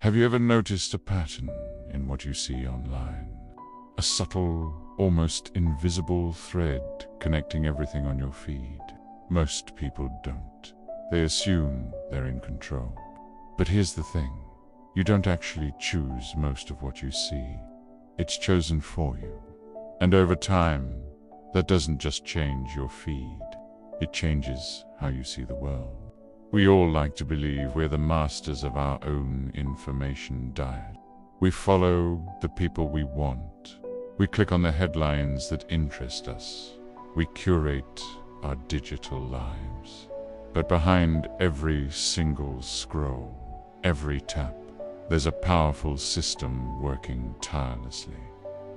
Have you ever noticed a pattern in what you see online? A subtle, almost invisible thread connecting everything on your feed. Most people don't. They assume they're in control. But here's the thing. You don't actually choose most of what you see. It's chosen for you. And over time, that doesn't just change your feed. It changes how you see the world. We all like to believe we're the masters of our own information diet. We follow the people we want. We click on the headlines that interest us. We curate our digital lives. But behind every single scroll, every tap, there's a powerful system working tirelessly.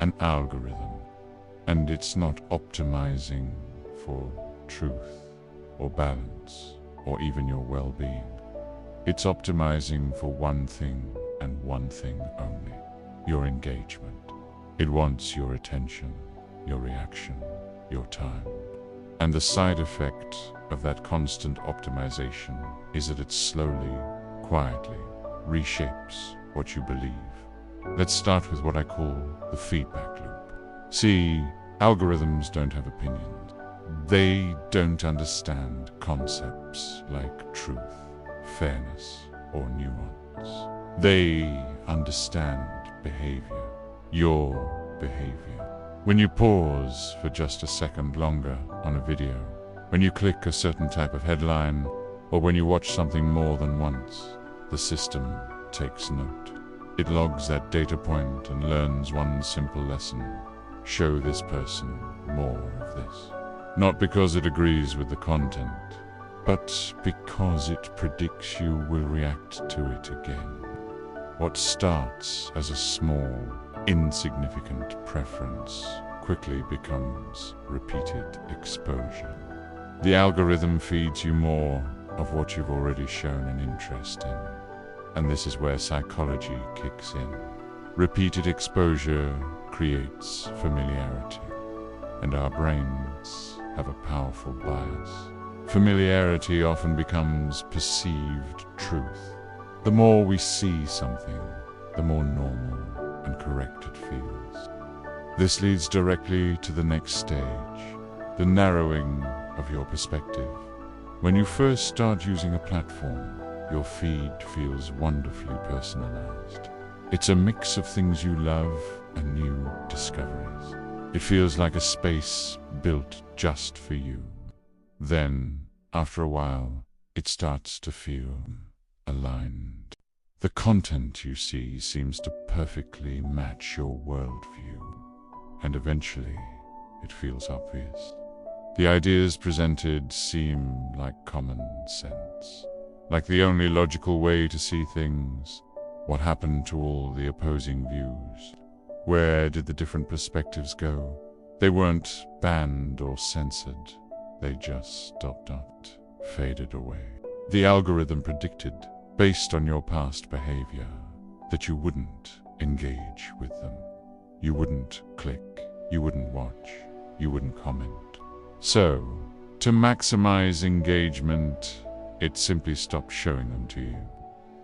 An algorithm. And it's not optimizing for truth or balance or even your well-being. It's optimizing for one thing and one thing only: your engagement. It wants your attention, your reaction, your time. And the side effect of that constant optimization is that it slowly, quietly reshapes what you believe. Let's start with what I call the feedback loop. See, algorithms don't have opinions. They don't understand concepts like truth, fairness, or nuance. They understand behavior, your behavior. When you pause for just a second longer on a video, when you click a certain type of headline, or when you watch something more than once, the system takes note. It logs that data point and learns one simple lesson: show this person more of this. Not because it agrees with the content, but because it predicts you will react to it again. What starts as a small, insignificant preference quickly becomes repeated exposure. The algorithm feeds you more of what you've already shown an interest in. And this is where psychology kicks in. Repeated exposure creates familiarity, and our brains have a powerful bias. Familiarity often becomes perceived truth. The more we see something, the more normal and correct it feels. This leads directly to the next stage, the narrowing of your perspective. When you first start using a platform, your feed feels wonderfully personalized. It's a mix of things you love and new discoveries. It feels like a space built just for you. Then, after a while, it starts to feel aligned. The content you see seems to perfectly match your worldview. And eventually, it feels obvious. The ideas presented seem like common sense, like the only logical way to see things. What happened to all the opposing views? Where did the different perspectives go? They weren't banned or censored. They just stopped, faded away. The algorithm predicted, based on your past behavior, that you wouldn't engage with them. You wouldn't click, you wouldn't watch, you wouldn't comment. So, to maximize engagement, it simply stopped showing them to you.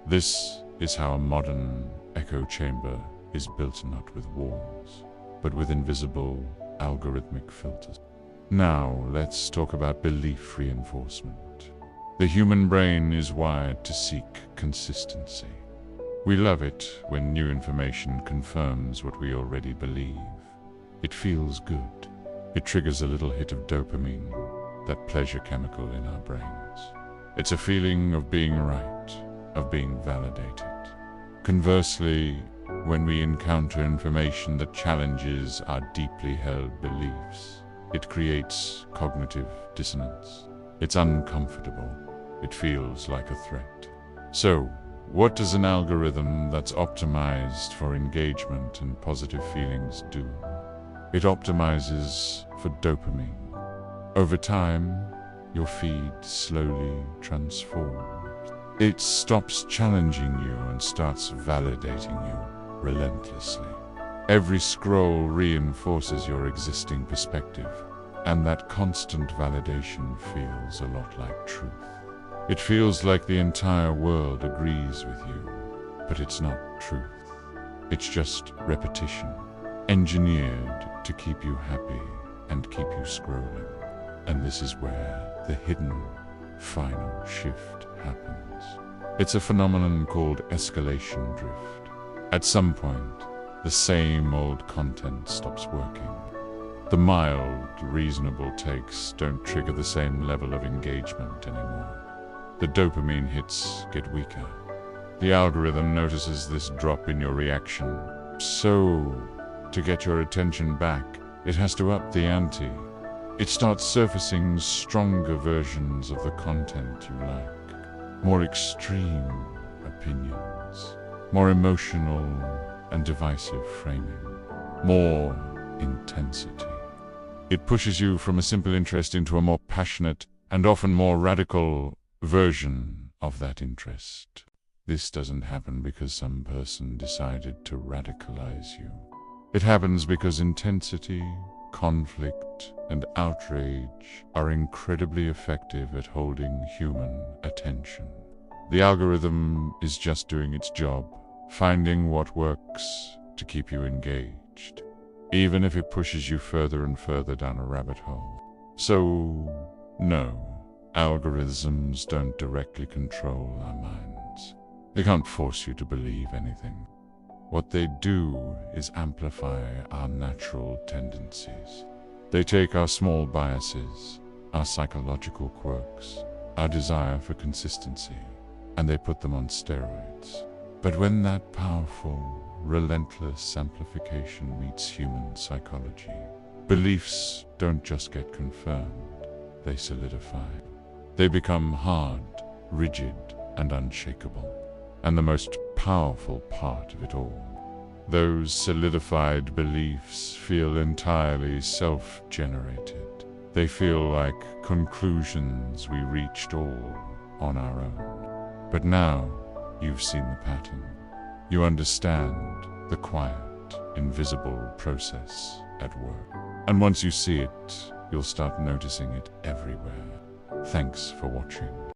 This is how a modern echo chamber is built, not with walls, but with invisible algorithmic filters. Now, let's talk about belief reinforcement. The human brain is wired to seek consistency. We love it when new information confirms what we already believe. It feels good. It triggers a little hit of dopamine, that pleasure chemical in our brains. It's a feeling of being right, of being validated. Conversely, when we encounter information that challenges our deeply held beliefs, it creates cognitive dissonance. It's uncomfortable. It feels like a threat. So, what does an algorithm that's optimized for engagement and positive feelings do? It optimizes for dopamine. Over time, your feed slowly transforms. It stops challenging you and starts validating you relentlessly. Every scroll reinforces your existing perspective, and that constant validation feels a lot like truth. It feels like the entire world agrees with you, But it's not truth. It's just repetition, engineered to keep you happy and keep you scrolling. And this is where the hidden, final shift happens. It's a phenomenon called escalation drift. At some point, the same old content stops working. The mild, reasonable takes don't trigger the same level of engagement anymore. The dopamine hits get weaker. The algorithm notices this drop in your reaction. So, to get your attention back, it has to up the ante. It starts surfacing stronger versions of the content you like. More extreme opinions. More emotional and divisive framing. More intensity. It pushes you from a simple interest into a more passionate and often more radical version of that interest. This doesn't happen because some person decided to radicalize you. It happens because intensity, conflict, and outrage are incredibly effective at holding human attention. The algorithm is just doing its job, finding what works to keep you engaged, even if it pushes you further and further down a rabbit hole. So, no, algorithms don't directly control our minds. They can't force you to believe anything. What they do is amplify our natural tendencies. They take our small biases, our psychological quirks, our desire for consistency, and they put them on steroids. But when that powerful, relentless amplification meets human psychology, beliefs don't just get confirmed, they solidify. They become hard, rigid, and unshakable. And the most powerful part of it all, those solidified beliefs feel entirely self-generated. They feel like conclusions we reached all on our own. But now you've seen the pattern. You understand the quiet, invisible process at work. And once you see it, you'll start noticing it everywhere. Thanks for watching.